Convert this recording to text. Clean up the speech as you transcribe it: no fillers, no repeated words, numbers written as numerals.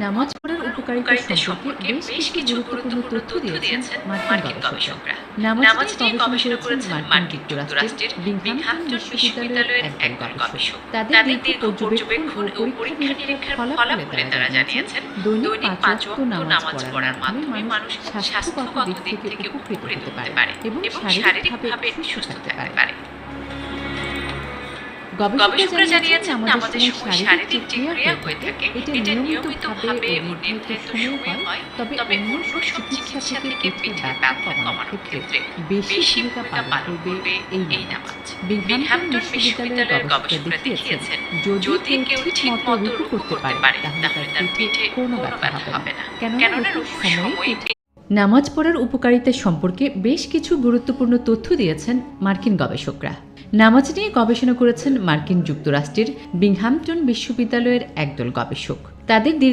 নামাজ পড়ার উপকারিতা সম্পর্কে বেশ কিছু গুরুত্বপূর্ণ তথ্য দিয়েছেন মার্কিন গবেষকরা। নামাজ নিয়ে গবেষণা করেছেন মার্কিন যুক্তরাষ্ট্রের বিংহামটন বিশ্ববিদ্যালয়ের একদল গবেষক। তাদের দীর্ঘ পর্যবেক্ষণ ও পরীক্ষা নিরীক্ষার ফলাফলে তারা জানিয়েছেন দৈনিক ৫ ওয়াক্ত নামাজ পড়ার মাধ্যমে মানুষ স্বাস্থ্যগত দিক থেকে উপকৃত হতে পারে এবং শারীরিকভাবে সুস্থ থাকতে পারে। গবেষকরা জানিয়েছেন আমাদের সময় শারীরিক যে ক্রিয়া হয়ে থাকে এটা নিয়মিতভাবে ও নির্ধারিত সময়ে হয়, তবে অন্য সব চিকিৎসা থেকে পিঠের ব্যথা কমানোর ক্ষেত্রে বেশি ভূমিকা পালন করবে এই নামাজ। বিংহামটন বিশ্ববিদ্যালয়ের গবেষকরা দেখিয়েছেন যদি কেউ ঠিক মতো রুকু করতে পারে তাহলে তার পিঠে কোনো ব্যথা হবে না, কেননা রুকুর সময় নামাজ পড়ার উপকারিতা সম্পর্কে বেশ কিছু গুরুত্বপূর্ণ তথ্য দিয়েছেন মার্কিন গবেষকরা। নামাজ নিয়ে গবেষণা করেছেন মার্কিন যুক্তরাষ্ট্রের বিংহামটন বিশ্ববিদ্যালয়ের একদল গবেষক। তাদের